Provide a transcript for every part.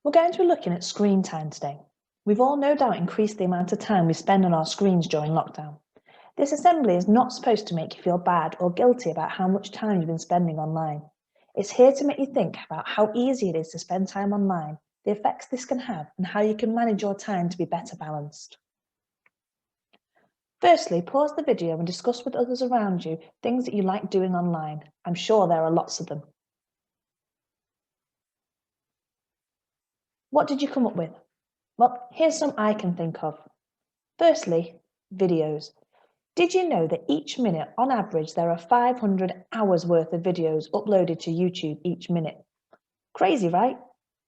We're going to be looking at screen time today. We've all no doubt increased the amount of time we spend on our screens during lockdown. This assembly is not supposed to make you feel bad or guilty about how much time you've been spending online. It's here to make you think about how easy it is to spend time online, the effects this can have, and how you can manage your time to be better balanced. Firstly, pause the video and discuss with others around you things that you like doing online. I'm sure there are lots of them. What did you come up with? Well, here's some I can think of. Firstly, videos. Did you know that each minute, on average, there are 500 hours worth of videos uploaded to YouTube each minute? Crazy, right?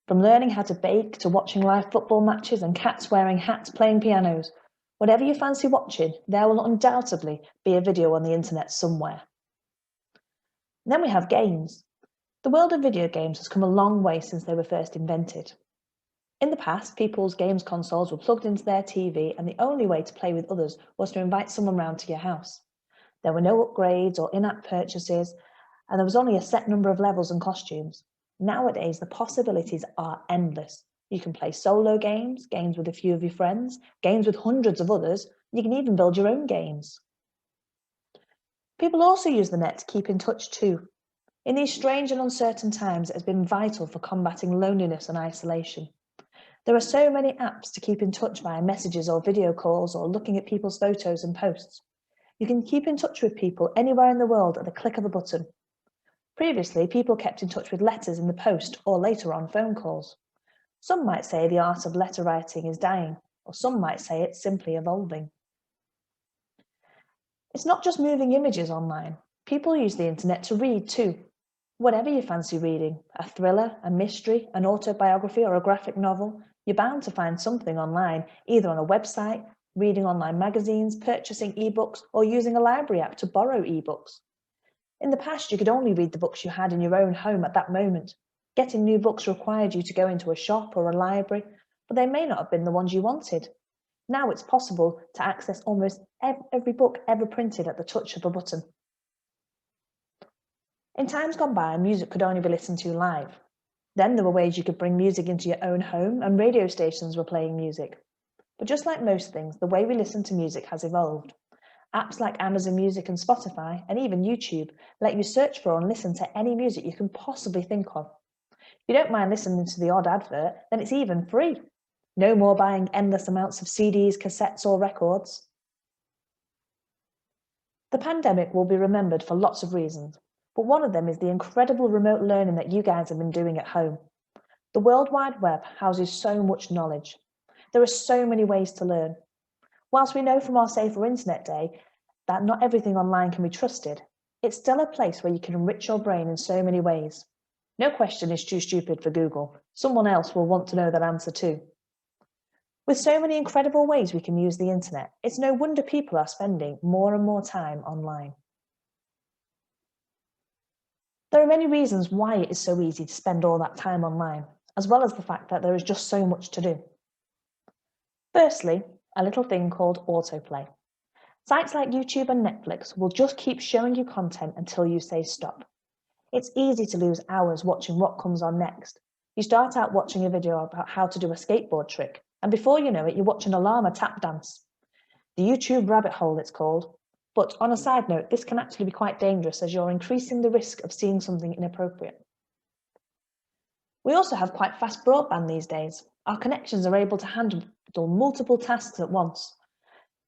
From learning how to bake to watching live football matches and cats wearing hats playing pianos. Whatever you fancy watching, there will undoubtedly be a video on the internet somewhere. Then we have games. The world of video games has come a long way since they were first invented. In the past, people's games consoles were plugged into their TV, and the only way to play with others was to invite someone round to your house. There were no upgrades or in-app purchases, and there was only a set number of levels and costumes. Nowadays, the possibilities are endless. You can play solo games, games with a few of your friends, games with hundreds of others. You can even build your own games. People also use the net to keep in touch too. In these strange and uncertain times, it has been vital for combating loneliness and isolation. There are so many apps to keep in touch via messages or video calls or looking at people's photos and posts. You can keep in touch with people anywhere in the world at the click of a button. Previously, people kept in touch with letters in the post or later on phone calls. Some might say the art of letter writing is dying, or some might say it's simply evolving. It's not just moving images online. People use the internet to read too. Whatever you fancy reading, a thriller, a mystery, an autobiography or a graphic novel, you're bound to find something online, either on a website, reading online magazines, purchasing ebooks, or using a library app to borrow ebooks. In the past, you could only read the books you had in your own home at that moment. Getting new books required you to go into a shop or a library, but they may not have been the ones you wanted. Now it's possible to access almost every book ever printed at the touch of a button. In times gone by, music could only be listened to live. Then there were ways you could bring music into your own home, and radio stations were playing music. But just like most things, the way we listen to music has evolved. Apps like Amazon Music and Spotify, and even YouTube, let you search for and listen to any music you can possibly think of. If you don't mind listening to the odd advert, then it's even free. No more buying endless amounts of CDs, cassettes, or records. The pandemic will be remembered for lots of reasons, but one of them is the incredible remote learning that you guys have been doing at home. The World Wide Web houses so much knowledge. There are so many ways to learn. Whilst we know from our Safer Internet Day that not everything online can be trusted, it's still a place where you can enrich your brain in so many ways. No question is too stupid for Google. Someone else will want to know that answer too. With so many incredible ways we can use the internet, it's no wonder people are spending more and more time online. There are many reasons why it is so easy to spend all that time online, as well as the fact that there is just so much to do. Firstly, a little thing called autoplay. Sites like YouTube and Netflix will just keep showing you content until you say stop. It's easy to lose hours watching what comes on next. You start out watching a video about how to do a skateboard trick, and before you know it, you're watching a llama tap dance. The YouTube rabbit hole, it's called. But on a side note, this can actually be quite dangerous as you're increasing the risk of seeing something inappropriate. We also have quite fast broadband these days. Our connections are able to handle multiple tasks at once.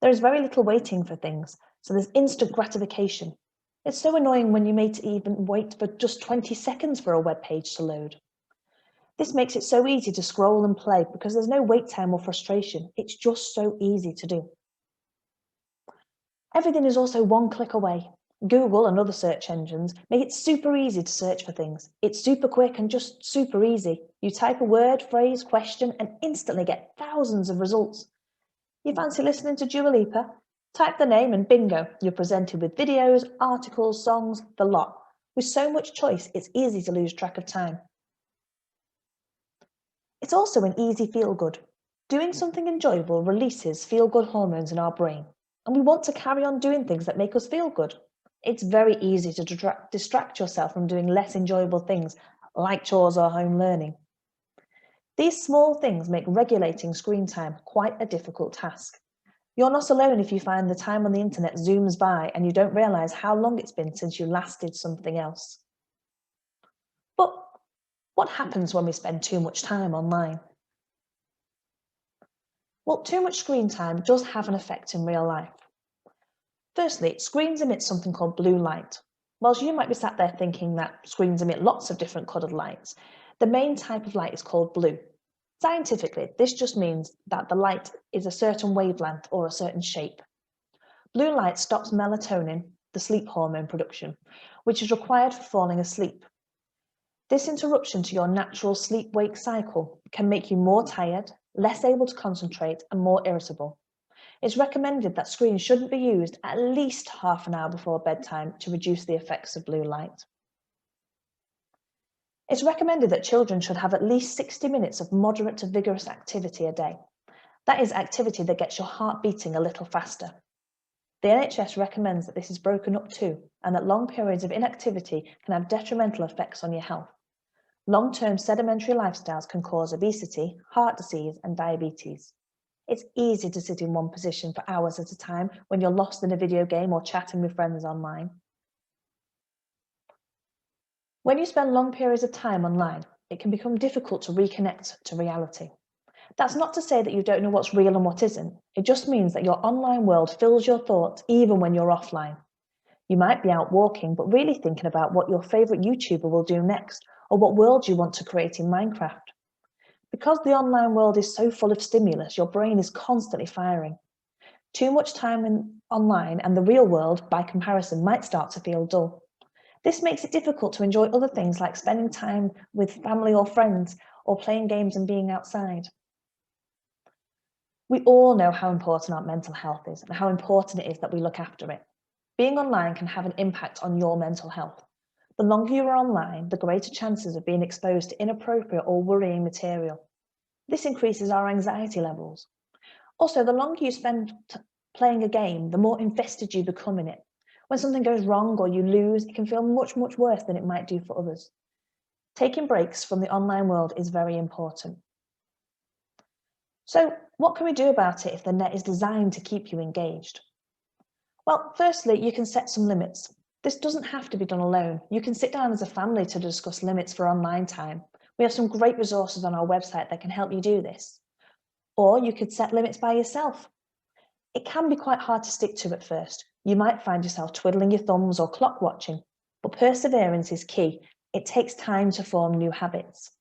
There is very little waiting for things, so there's instant gratification. It's so annoying when you may even wait for just 20 seconds for a web page to load. This makes it so easy to scroll and play because there's no wait time or frustration. It's just so easy to do. Everything is also one click away. Google and other search engines make it super easy to search for things. It's super quick and just super easy. You type a word, phrase, question, and instantly get thousands of results. You fancy listening to Dua Lipa? Type the name and bingo, you're presented with videos, articles, songs, the lot. With so much choice, it's easy to lose track of time. It's also an easy feel-good. Doing something enjoyable releases feel-good hormones in our brain, and we want to carry on doing things that make us feel good. It's very easy to distract yourself from doing less enjoyable things like chores or home learning. These small things make regulating screen time quite a difficult task. You're not alone if you find the time on the internet zooms by and you don't realise how long it's been since you last did something else. But what happens when we spend too much time online? Well, too much screen time does have an effect in real life. Firstly, screens emit something called blue light. Whilst you might be sat there thinking that screens emit lots of different coloured lights, the main type of light is called blue. Scientifically, this just means that the light is a certain wavelength or a certain shape. Blue light stops melatonin, the sleep hormone production, which is required for falling asleep. This interruption to your natural sleep-wake cycle can make you more tired, less able to concentrate, and more irritable. It's recommended that screens shouldn't be used at least half an hour before bedtime to reduce the effects of blue light. It's recommended that children should have at least 60 minutes of moderate to vigorous activity a day. That is activity that gets your heart beating a little faster. The NHS recommends that this is broken up too, and that long periods of inactivity can have detrimental effects on your health. Long-term sedimentary lifestyles can cause obesity, heart disease, and diabetes. It's easy to sit in one position for hours at a time when you're lost in a video game or chatting with friends online. When you spend long periods of time online, it can become difficult to reconnect to reality. That's not to say that you don't know what's real and what isn't. It just means that your online world fills your thoughts even when you're offline. You might be out walking, but really thinking about what your favourite YouTuber will do next, or what world you want to create in Minecraft. Because the online world is so full of stimulus, your brain is constantly firing. Too much time online and the real world, by comparison, might start to feel dull. This makes it difficult to enjoy other things like spending time with family or friends, or playing games and being outside. We all know how important our mental health is and how important it is that we look after it. Being online can have an impact on your mental health. The longer you are online, the greater chances of being exposed to inappropriate or worrying material. This increases our anxiety levels. Also, the longer you spend playing a game, the more invested you become in it. When something goes wrong or you lose, it can feel much, much worse than it might do for others. Taking breaks from the online world is very important. So, what can we do about it if the net is designed to keep you engaged? Well, firstly, you can set some limits. This doesn't have to be done alone. You can sit down as a family to discuss limits for online time. We have some great resources on our website that can help you do this. Or you could set limits by yourself. It can be quite hard to stick to at first. You might find yourself twiddling your thumbs or clock watching, but perseverance is key. It takes time to form new habits.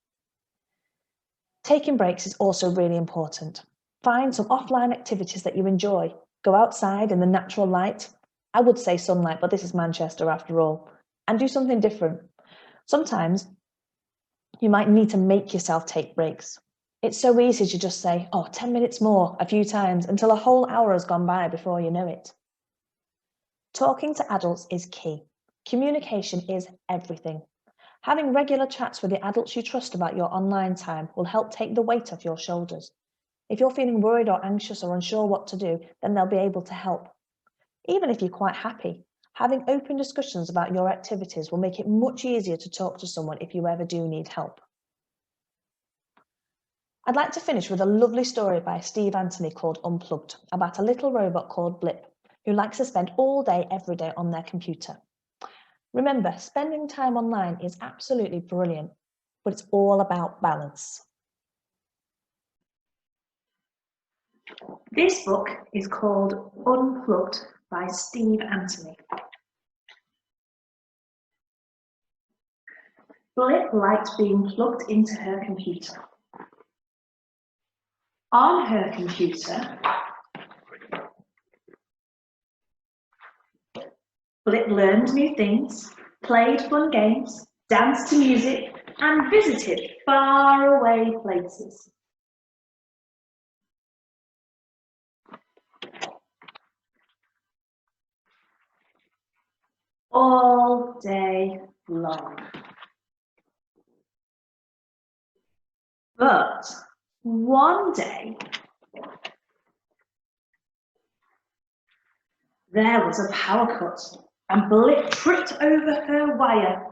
Taking breaks is also really important. Find some offline activities that you enjoy. Go outside in the natural light. I would say sunlight, but this is Manchester after all. And do something different. Sometimes you might need to make yourself take breaks. It's so easy to just say, oh, 10 minutes more a few times until a whole hour has gone by before you know it. Talking to adults is key. Communication is everything. Having regular chats with the adults you trust about your online time will help take the weight off your shoulders. If you're feeling worried or anxious or unsure what to do, then they'll be able to help. Even if you're quite happy, having open discussions about your activities will make it much easier to talk to someone if you ever do need help. I'd like to finish with a lovely story by Steve Anthony called Unplugged, about a little robot called Blip, who likes to spend all day, every day on their computer. Remember, spending time online is absolutely brilliant, but it's all about balance. This book is called Unplugged by Steve Anthony. Blip liked being plugged into her computer. On her computer, Blip learned new things, played fun games, danced to music, and visited faraway places. All day long. But one day, there was a power cut and Blip tripped over her wire.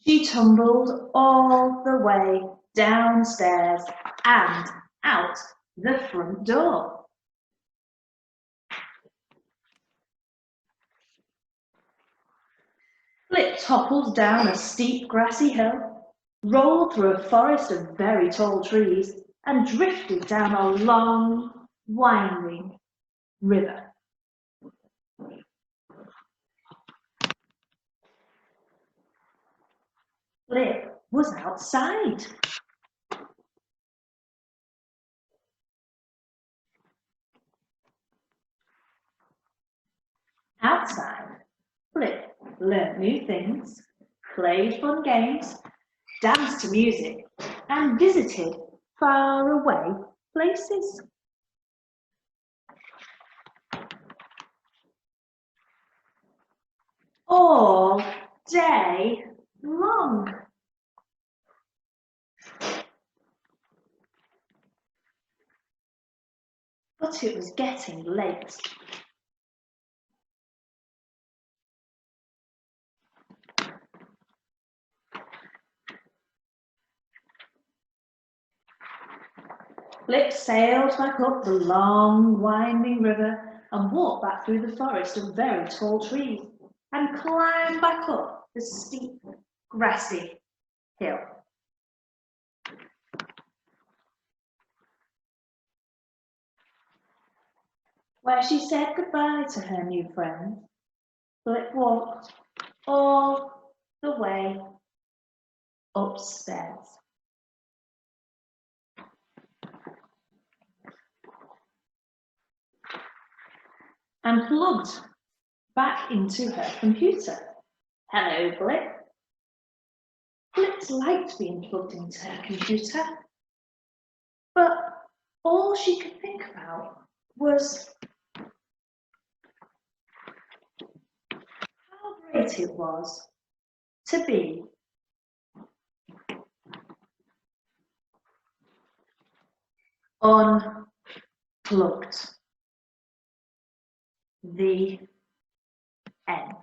She tumbled all the way downstairs and out the front door. Flip toppled down a steep grassy hill, rolled through a forest of very tall trees, and drifted down a long, winding river. Flip was outside. Outside, Flip learnt new things, played fun games, danced to music, and visited faraway places. All day long. But it was getting late. Flip sailed back up the long, winding river and walked back through the forest of very tall trees and climbed back up the steep, grassy hill. Where she said goodbye to her new friend, Flip walked all the way upstairs. And plugged back into her computer. Hello, Flip. Flip liked being plugged into her computer, but all she could think about was how great it was to be unplugged. The end.